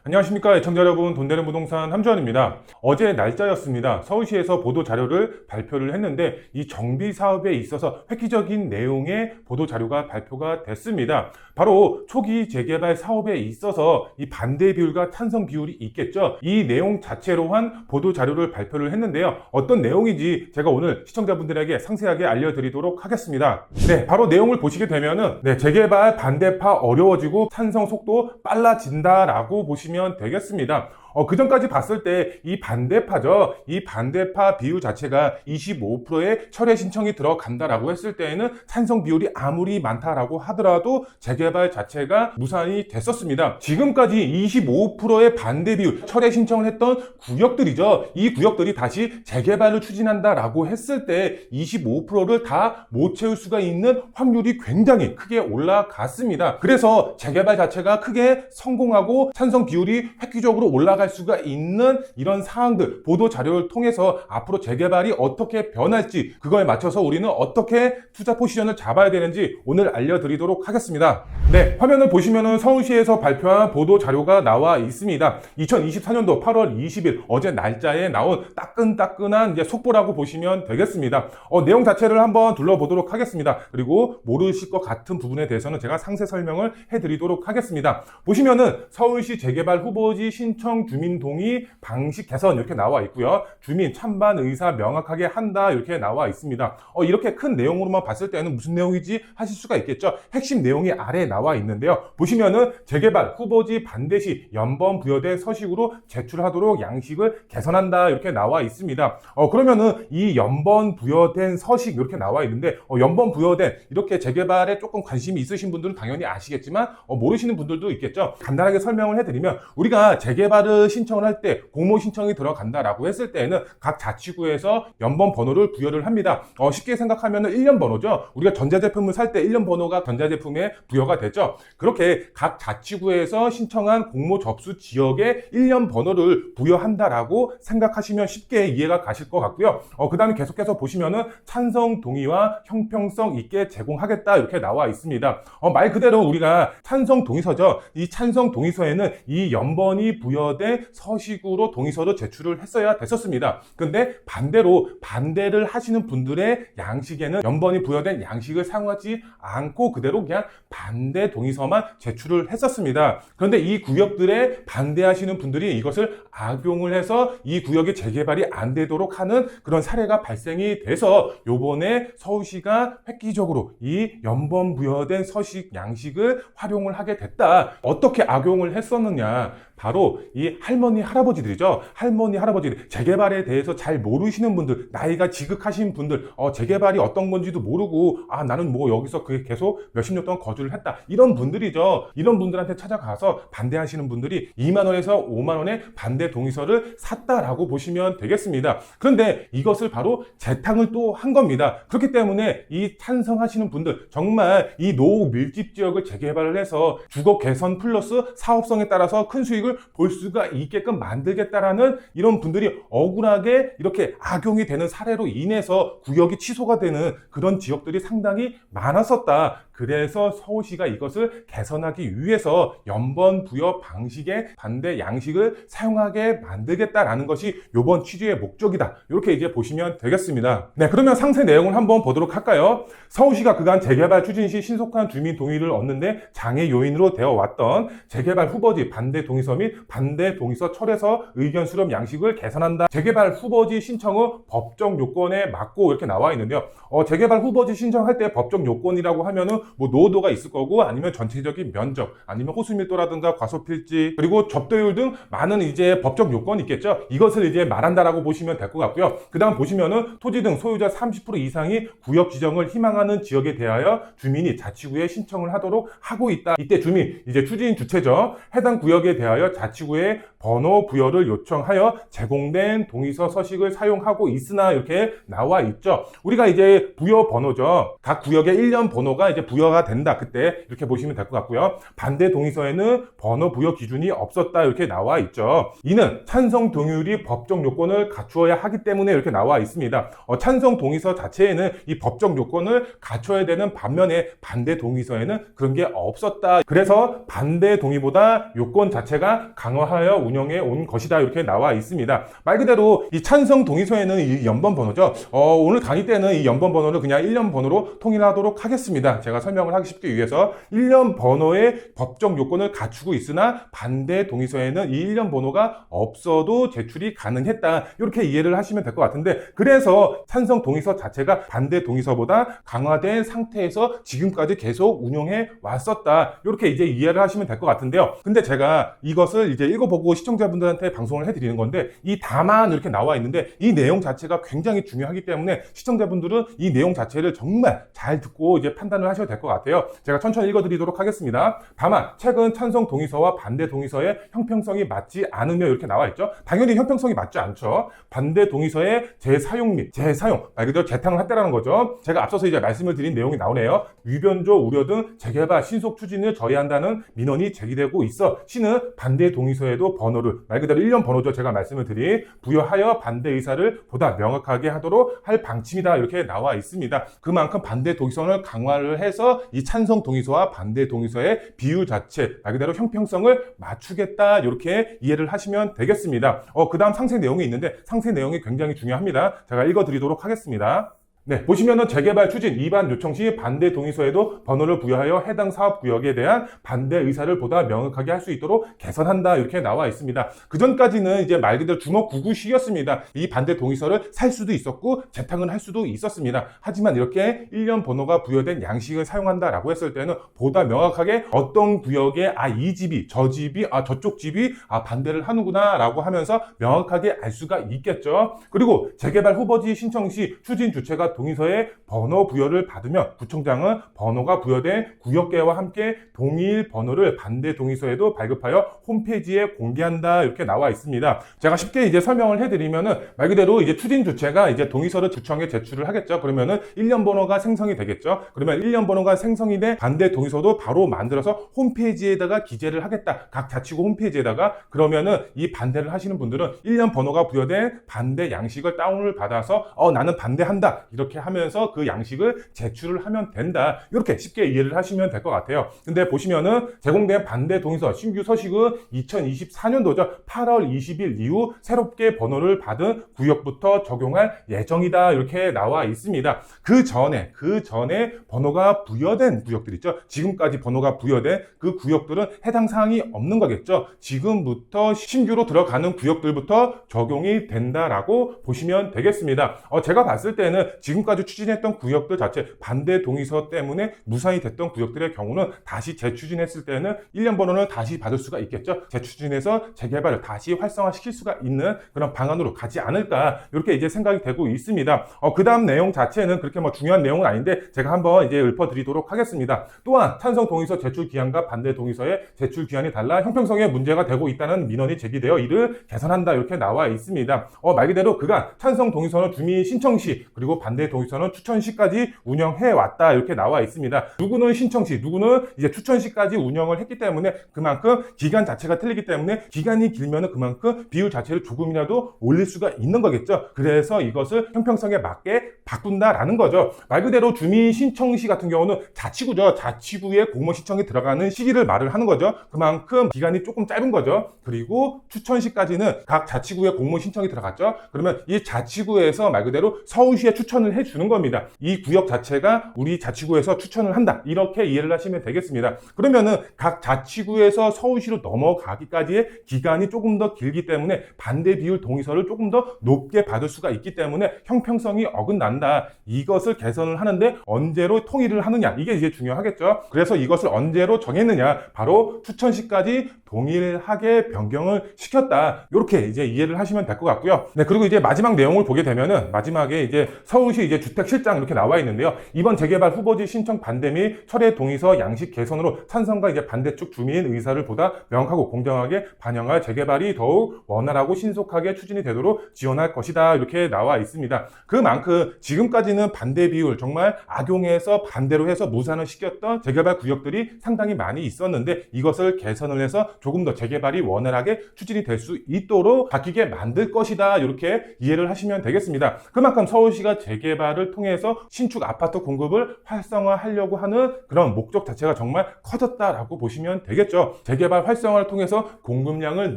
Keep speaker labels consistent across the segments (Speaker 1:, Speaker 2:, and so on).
Speaker 1: 안녕하십니까 애청자 여러분, 돈되는 부동산 함주환입니다. 어제 날짜였습니다. 서울시에서 보도자료를 발표를 했는데 이 정비사업에 있어서 획기적인 내용의 보도자료가 발표가 됐습니다. 바로 초기 재개발 사업에 있어서 이 반대 비율과 찬성 비율이 있겠죠. 이 내용 자체로 한 보도자료를 발표를 했는데요. 어떤 내용인지 제가 오늘 시청자분들에게 상세하게 알려드리도록 하겠습니다. 네, 바로 내용을 보시게 되면은 재개발 반대파 어려워지고 찬성 속도 빨라진다라고 보시면 되겠습니다. 그 전까지 봤을 때 이 반대파죠. 이 반대파 비율 자체가 25%의 철회 신청이 들어간다라고 했을 때에는 찬성 비율이 아무리 많다라고 하더라도 재개발 자체가 무산이 됐었습니다. 지금까지 25%의 반대 비율, 철회 신청을 했던 구역들이죠. 이 구역들이 다시 재개발을 추진한다라고 했을 때 25%를 다 못 채울 수가 있는 확률이 굉장히 크게 올라갔습니다. 그래서 재개발 자체가 크게 성공하고 찬성 비율이 획기적으로 올라갈 수가 있는 이런 사항들, 보도 자료를 통해서 앞으로 재개발이 어떻게 변할지, 그거에 맞춰서 우리는 어떻게 투자 포지션을 잡아야 되는지 오늘 알려드리도록 하겠습니다. 네, 화면을 보시면은 서울시에서 발표한 보도 자료가 나와 있습니다. 2024년도 8월 20일 어제 날짜에 나온 따끈따끈한 이제 속보라고 보시면 되겠습니다. 내용 자체를 한번 둘러보도록 하겠습니다. 그리고 모르실 것 같은 부분에 대해서는 제가 상세 설명을 해드리도록 하겠습니다. 보시면은 서울시 재개발 후보지 신청 주민 동의 방식 개선 이렇게 나와 있고요. 주민 찬반 의사 명확하게 한다 이렇게 나와 있습니다. 이렇게 큰 내용으로만 봤을 때는 무슨 내용이지 하실 수가 있겠죠. 핵심 내용이 아래에 나와 있는데요. 보시면은 재개발 후보지 반대 시 연번 부여된 서식으로 제출하도록 양식을 개선한다 이렇게 나와 있습니다. 그러면은 이 연번 부여된 서식 이렇게 나와 있는데 연번 부여된 이렇게 재개발에 조금 관심이 있으신 분들은 당연히 아시겠지만 모르시는 분들도 있겠죠. 간단하게 설명을 해드리면 우리가 재개발을 신청을 할 때 공모 신청이 들어간다라고 했을 때에는 각 자치구에서 연번 번호를 부여를 합니다. 쉽게 생각하면 1년 번호죠. 우리가 전자제품을 살 때 1년 번호가 전자제품에 부여가 되죠. 그렇게 각 자치구에서 신청한 공모 접수 지역에 1년 번호를 부여한다라고 생각하시면 쉽게 이해가 가실 것 같고요. 그 다음에 계속해서 보시면은 찬성 동의와 형평성 있게 제공하겠다 이렇게 나와 있습니다. 말 그대로 우리가 찬성 동의서죠. 이 찬성 동의서에는 이 연번이 부여된 서식으로 동의서를 제출을 했어야 됐었습니다. 근데 반대로 반대를 하시는 분들의 양식에는 연번이 부여된 양식을 사용하지 않고 그대로 그냥 반대 동의서만 제출을 했었습니다. 그런데 이 구역들에 반대하시는 분들이 이것을 악용을 해서 이 구역의 재개발이 안 되도록 하는 그런 사례가 발생이 돼서 요번에 서울시가 획기적으로 이 연번 부여된 서식 양식을 활용을 하게 됐다. 어떻게 악용을 했었느냐? 바로 이 할머니 할아버지들이죠. 할머니 할아버지들, 재개발에 대해서 잘 모르시는 분들, 나이가 지극하신 분들, 재개발이 어떤 건지도 모르고 나는 뭐 여기서 그게 계속 몇십 년 동안 거주를 했다, 이런 분들이죠. 이런 분들한테 찾아가서 반대하시는 분들이 2만 원에서 5만 원의 반대 동의서를 샀다라고 보시면 되겠습니다. 그런데 이것을 바로 재탕을 또 한 겁니다. 그렇기 때문에 이 찬성하시는 분들, 정말 이 노후 밀집 지역을 재개발을 해서 주거 개선 플러스 사업성에 따라서 큰 수익을 볼 수가 있게끔 만들겠다라는 이런 분들이 억울하게 이렇게 악용이 되는 사례로 인해서 구역이 취소가 되는 그런 지역들이 상당히 많았었다. 그래서 서울시가 이것을 개선하기 위해서 연번 부여 방식의 반대 양식을 사용하게 만들겠다라는 것이 이번 취지의 목적이다. 이렇게 이제 보시면 되겠습니다. 네, 그러면 상세 내용을 한번 보도록 할까요? 서울시가 그간 재개발 추진 시 신속한 주민 동의를 얻는데 장애 요인으로 되어 왔던 재개발 후보지 반대 동의서 및 반대 동의서 철회서 의견 수렴 양식을 개선한다. 재개발 후보지 신청은 법적 요건에 맞고 이렇게 나와 있는데요. 재개발 후보지 신청할 때 법적 요건이라고 하면은 뭐 노후도가 있을 거고, 아니면 전체적인 면적, 아니면 호수 밀도라든가 과소 필지, 그리고 접도율 등 많은 이제 법적 요건이 있겠죠. 이것을 이제 말한다라고 보시면 될 것 같고요. 그 다음 보시면은 토지 등 소유자 30% 이상이 구역 지정을 희망하는 지역에 대하여 주민이 자치구에 신청을 하도록 하고 있다. 이때 주민, 이제 추진 주체죠. 해당 구역에 대하여 자치구에 번호 부여를 요청하여 제공된 동의서 서식을 사용하고 있으나 이렇게 나와 있죠. 우리가 이제 부여 번호죠. 각 구역의 1년 번호가 이제 부여가 된다. 그때 이렇게 보시면 될 것 같고요. 반대 동의서에는 번호 부여 기준이 없었다. 이렇게 나와 있죠. 이는 찬성 동의율이 법적 요건을 갖추어야 하기 때문에 이렇게 나와 있습니다. 찬성 동의서 자체에는 이 법적 요건을 갖춰야 되는 반면에 반대 동의서에는 그런 게 없었다. 그래서 반대 동의보다 요건 자체가 보다 강화하여 운영해 온 것이다 이렇게 나와 있습니다. 말 그대로 이 찬성 동의서에는 이 연번 번호죠. 오늘 강의 때는 이 연번 번호를 그냥 1년 번호로 통일하도록 하겠습니다. 제가 설명을 하기 쉽게 위해서 1년 번호의 법적 요건을 갖추고 있으나 반대 동의서에는 이 1년 번호가 없어도 제출이 가능했다. 이렇게 이해를 하시면 될 것 같은데, 그래서 찬성 동의서 자체가 반대 동의서보다 강화된 상태에서 지금까지 계속 운영해 왔었다. 이렇게 이제 이해를 하시면 될 것 같은데요. 근데 제가 이것을 이제 읽어보고 시청자분들한테 방송을 해드리는 건데, 이 다만 이렇게 나와 있는데 이 내용 자체가 굉장히 중요하기 때문에 시청자분들은 이 내용 자체를 정말 잘 듣고 이제 판단을 하셔야 될 것 같아요. 제가 천천히 읽어드리도록 하겠습니다. 다만 최근 찬성 동의서와 반대 동의서의 형평성이 맞지 않으며 이렇게 나와 있죠. 당연히 형평성이 맞지 않죠. 반대 동의서의 재사용 및 재사용, 말 그대로 재탕을 했다라는 거죠. 제가 앞서서 이제 말씀을 드린 내용이 나오네요. 위변조 우려 등 재개발 신속 추진을 저해한다는 민원이 제기되고 있어 시는 반대 동의서에도 번호를, 말 그대로 1년 번호죠. 제가 말씀을 드린 부여하여 반대 의사를 보다 명확하게 하도록 할 방침이다 이렇게 나와 있습니다. 그만큼 반대 동의서를 강화를 해서 이 찬성 동의서와 반대 동의서의 비율 자체, 말 그대로 형평성을 맞추겠다 이렇게 이해를 하시면 되겠습니다. 그 다음 상세 내용이 있는데 상세 내용이 굉장히 중요합니다. 제가 읽어드리도록 하겠습니다. 네, 보시면은 재개발 추진 위반 요청 시 반대 동의서에도 번호를 부여하여 해당 사업 구역에 대한 반대 의사를 보다 명확하게 할 수 있도록 개선한다 이렇게 나와 있습니다. 그 전까지는 이제 말 그대로 주먹구구식이었습니다. 이 반대 동의서를 살 수도 있었고 재탕을 할 수도 있었습니다. 하지만 이렇게 1년 번호가 부여된 양식을 사용한다라고 했을 때는 보다 명확하게 어떤 구역에 이 집이 저 집이 저쪽 집이 반대를 하는구나 라고 하면서 명확하게 알 수가 있겠죠. 그리고 재개발 후보지 신청 시 추진 주체가 동의서에 번호 부여를 받으면 구청장은 번호가 부여된 구역계와 함께 동일 번호를 반대 동의서에도 발급하여 홈페이지에 공개한다 이렇게 나와 있습니다. 제가 쉽게 이제 설명을 해드리면은 말 그대로 이제 추진 주체가 이제 동의서를 구청에 제출을 하겠죠. 그러면은 1년 번호가 생성이 되겠죠. 그러면 1년 번호가 생성이 된 반대 동의서도 바로 만들어서 홈페이지에다가 기재를 하겠다. 각 자치구 홈페이지에다가. 그러면은 이 반대를 하시는 분들은 1년 번호가 부여된 반대 양식을 다운을 받아서 나는 반대한다 이렇게 하면서 그 양식을 제출을 하면 된다. 이렇게 쉽게 이해를 하시면 될 것 같아요. 근데 보시면은 제공된 반대 동의서 신규 서식은 2024년도죠. 8월 20일 이후 새롭게 번호를 받은 구역부터 적용할 예정이다. 이렇게 나와 있습니다. 그 전에 번호가 부여된 구역들 있죠. 지금까지 번호가 부여된 그 구역들은 해당 사항이 없는 거겠죠. 지금부터 신규로 들어가는 구역들부터 적용이 된다라고 보시면 되겠습니다. 제가 봤을 때는 지금까지 추진했던 구역들 자체 반대 동의서 때문에 무산이 됐던 구역들의 경우는 다시 재추진했을 때는 1년 번호는 다시 받을 수가 있겠죠. 재추진해서 재개발을 다시 활성화시킬 수가 있는 그런 방안으로 가지 않을까 이렇게 이제 생각이 되고 있습니다. 그 다음 내용 자체는 그렇게 중요한 내용은 아닌데 제가 한번 이제 읊어드리도록 하겠습니다. 또한 찬성 동의서 제출 기한과 반대 동의서의 제출 기한이 달라 형평성에 문제가 되고 있다는 민원이 제기되어 이를 개선한다 이렇게 나와 있습니다. 말 그대로 그간 찬성 동의서는 주민 신청 시 그리고 반대 동의서는 추천 시까지 운영해 왔다 이렇게 나와 있습니다. 누구는 신청 시, 누구는 이제 추천 시까지 운영을 했기 때문에 그만큼 기간 자체가 틀리기 때문에 기간이 길면은 그만큼 비율 자체를 조금이라도 올릴 수가 있는 거겠죠. 그래서 이것을 형평성에 맞게 바꾼다라는 거죠. 말 그대로 주민 신청 시 같은 경우는 자치구죠. 자치구에 공모 신청이 들어가는 시기를 말을 하는 거죠. 그만큼 기간이 조금 짧은 거죠. 그리고 추천 시까지는 각 자치구에 공모 신청이 들어갔죠. 그러면 이 자치구에서 말 그대로 서울시에 추천을 해주는 겁니다. 이 구역 자체가 우리 자치구에서 추천을 한다. 이렇게 이해를 하시면 되겠습니다. 그러면은 각 자치구에서 서울시로 넘어가기까지의 기간이 조금 더 길기 때문에 반대 비율 동의서를 조금 더 높게 받을 수가 있기 때문에 형평성이 어긋난다. 이것을 개선을 하는데 언제로 통일을 하느냐. 이게 이제 중요하겠죠. 그래서 이것을 언제로 정했느냐. 바로 추천 시까지 동일하게 변경을 시켰다. 이렇게 이제 이해를 하시면 될 것 같고요. 네, 그리고 이제 마지막 내용을 보게 되면은 마지막에 이제 서울시 이제 주택실장 이렇게 나와 있는데요. 이번 재개발 후보지 신청 반대 및 철회 동의서 양식 개선으로 찬성과 이제 반대측 주민 의사를 보다 명확하고 공정하게 반영할 재개발이 더욱 원활하고 신속하게 추진이 되도록 지원할 것이다. 이렇게 나와 있습니다. 그만큼 지금까지는 반대 비율 정말 악용해서 반대로 해서 무산을 시켰던 재개발 구역들이 상당히 많이 있었는데 이것을 개선을 해서 조금 더 재개발이 원활하게 추진이 될 수 있도록 바뀌게 만들 것이다. 이렇게 이해를 하시면 되겠습니다. 그만큼 서울시가 재개발을 통해서 신축 아파트 공급을 활성화하려고 하는 그런 목적 자체가 정말 커졌다라고 보시면 되겠죠. 재개발 활성화를 통해서 공급량을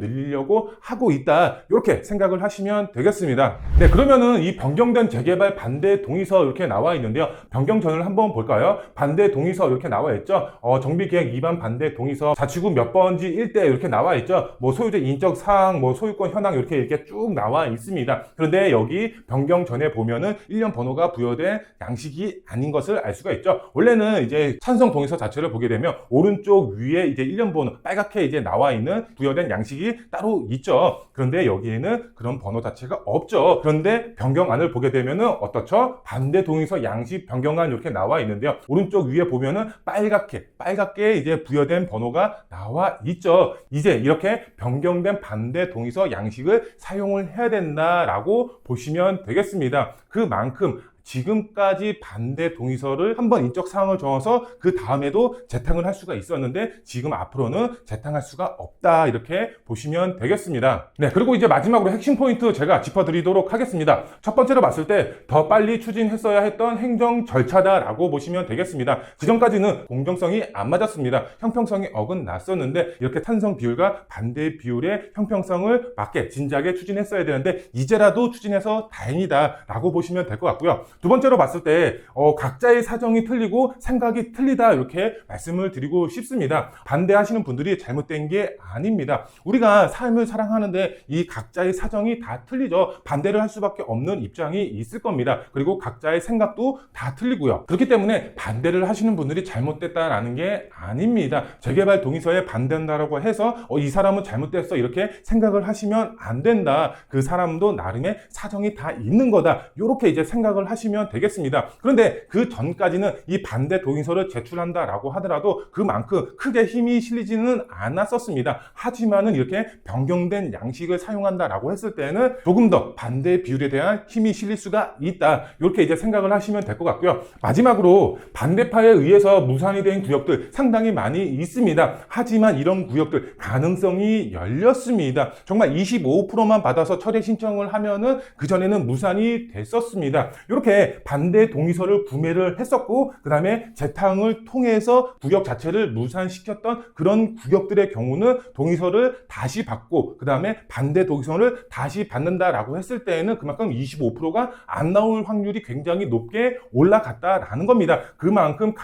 Speaker 1: 늘리려고 하고 있다, 이렇게 생각을 하시면 되겠습니다. 네, 그러면은 이 변경된 재개발 반대 동의서 이렇게 나와 있는데요. 변경 전을 한번 볼까요? 반대 동의서 이렇게 나와 있죠. 정비계획 위반 반대 동의서 자치구 몇 번지 1대 이렇게 나와 있죠. 뭐 소유자 인적 사항, 뭐 소유권 현황 이렇게 쭉 나와 있습니다. 그런데 여기 변경 전에 보면은 1년 번호가 부여된 양식이 아닌 것을 알 수가 있죠. 원래는 이제 찬성 동의서 자체를 보게 되면 오른쪽 위에 이제 1년 번호 빨갛게 이제 나와 있는 부여된 양식이 따로 있죠. 그런데 여기에는 그런 번호 자체가 없죠. 그런데 변경안을 보게 되면은 어떻죠? 반대 동의서 양식 변경안 이렇게 나와 있는데요. 오른쪽 위에 보면은 빨갛게 이제 부여된 번호가 나와 있죠. 이제 이렇게 변경된 반대 동의서 양식을 사용을 해야 된다라고 보시면 되겠습니다. 그만큼 지금까지 반대 동의서를 한번 인적 사항을 적어서 그 다음에도 재탕을 할 수가 있었는데 지금 앞으로는 재탕할 수가 없다, 이렇게 보시면 되겠습니다. 네, 그리고 이제 마지막으로 핵심 포인트 제가 짚어드리도록 하겠습니다. 첫 번째로 봤을 때 더 빨리 추진했어야 했던 행정 절차다라고 보시면 되겠습니다. 지금까지는 공정성이 안 맞았습니다. 형평성이 어긋났었는데 이렇게 찬성 비율과 반대 비율의 형평성을 맞게 진작에 추진했어야 되는데 이제라도 추진해서 다행이다라고 보시면 될 것 같고요. 두 번째로 봤을 때 각자의 사정이 틀리고 생각이 틀리다, 이렇게 말씀을 드리고 싶습니다. 반대하시는 분들이 잘못된 게 아닙니다. 우리가 삶을 사랑하는데 이 각자의 사정이 다 틀리죠. 반대를 할 수밖에 없는 입장이 있을 겁니다. 그리고 각자의 생각도 다 틀리고요. 그렇기 때문에 반대를 하시는 분들이 잘못됐다라는 게 아닙니다. 재개발 동의서에 반대한다라고 해서 이 사람은 잘못됐어, 이렇게 생각을 하시면 안 된다. 그 사람도 나름의 사정이 다 있는 거다, 이렇게 이제 생각을 하시면 되겠습니다. 그런데 그 전까지는 이 반대 동의서를 제출한다라고 하더라도 그만큼 크게 힘이 실리지는 않았었습니다. 하지만은 이렇게 변경된 양식을 사용한다라고 했을 때는 조금 더 반대 비율에 대한 힘이 실릴 수가 있다, 이렇게 이제 생각을 하시면 될 것 같고요. 마지막으로 반대파에 의해서 무산이 된 구역들 상당히 많이 있습니다. 하지만 이런 구역들 가능성이 열렸습니다. 정말 25%만 받아서 철회 신청을 하면은 그전에는 무산이 됐었습니다. 이렇게 반대 동의서를 구매를 했었고 그 다음에 재탕을 통해서 구역 자체를 무산시켰던 그런 구역들의 경우는 동의서를 다시 받고 그 다음에 반대 동의서를 다시 받는다라고 했을 때에는 그만큼 25%가 안 나올 확률이 굉장히 높게 올라갔다라는 겁니다. 그만큼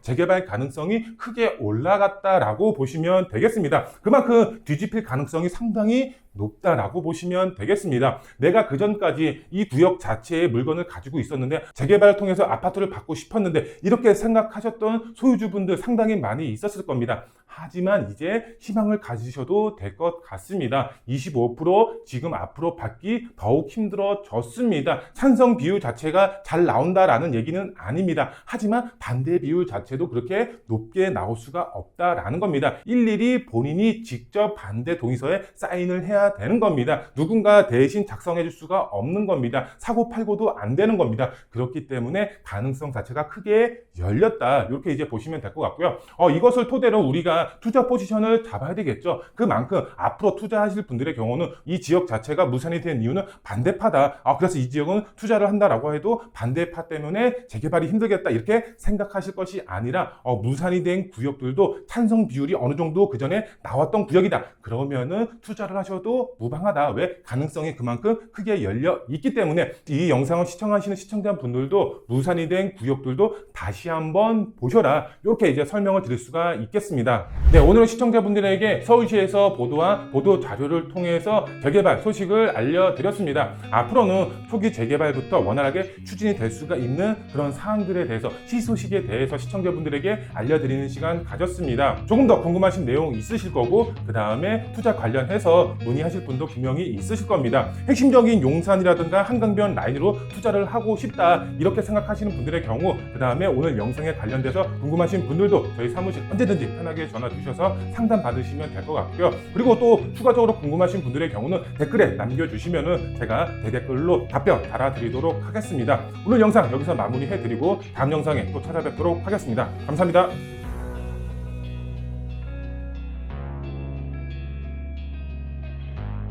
Speaker 1: 재개발 가능성이 크게 올라갔다라고 보시면 되겠습니다. 그만큼 뒤집힐 가능성이 상당히 높다라고 보시면 되겠습니다. 내가 그전까지 이 구역 자체의 물건을 가지고 있었는데 재개발을 통해서 아파트를 받고 싶었는데 이렇게 생각하셨던 소유주분들 상당히 많이 있었을 겁니다. 하지만 이제 희망을 가지셔도 될 것 같습니다. 25% 지금 앞으로 받기 더욱 힘들어졌습니다. 찬성 비율 자체가 잘 나온다라는 얘기는 아닙니다. 하지만 반대 비율 자체도 그렇게 높게 나올 수가 없다라는 겁니다. 일일이 본인이 직접 반대 동의서에 사인을 해야 되는 겁니다. 누군가 대신 작성해 줄 수가 없는 겁니다. 사고 팔고도 안 되는 겁니다. 그렇기 때문에 가능성 자체가 크게 열렸다, 이렇게 이제 보시면 될 것 같고요. 이것을 토대로 우리가 투자 포지션을 잡아야 되겠죠. 그만큼 앞으로 투자하실 분들의 경우는 이 지역 자체가 무산이 된 이유는 반대파다. 그래서 이 지역은 투자를 한다라고 해도 반대파 때문에 재개발이 힘들겠다, 이렇게 생각하실 것이 아니라 무산이 된 구역들도 찬성 비율이 어느 정도 그전에 나왔던 구역이다. 그러면은 투자를 하셔도 무방하다. 왜? 가능성이 그만큼 크게 열려 있기 때문에 이 영상을 시청하시는 시청자분들도 무산이 된 구역들도 다시 한번 보셔라, 이렇게 이제 설명을 드릴 수가 있겠습니다. 네, 오늘은 시청자분들에게 서울시에서 보도한 보도 자료를 통해서 재개발 소식을 알려드렸습니다. 앞으로는 초기 재개발부터 원활하게 추진이 될 수가 있는 그런 사항들에 대해서 시소식에 대해서 시청자분들에게 알려드리는 시간 가졌습니다. 조금 더 궁금하신 내용 있으실 거고 그 다음에 투자 관련해서 문의하실 분도 분명히 있으실 겁니다. 핵심적인 용산이라든가 한강변 라인으로 투자를 하고 싶다, 이렇게 생각하시는 분들의 경우 그 다음에 오늘 영상에 관련돼서 궁금하신 분들도 저희 사무실 언제든지 편하게 전화 주셔서 상담 받으시면 될 것 같고요. 그리고 또 추가적으로 궁금하신 분들의 경우는 댓글에 남겨주시면은 제가 대댓글로 답변 달아드리도록 하겠습니다. 오늘 영상 여기서 마무리해드리고 다음 영상에 또 찾아뵙도록 하겠습니다. 감사합니다.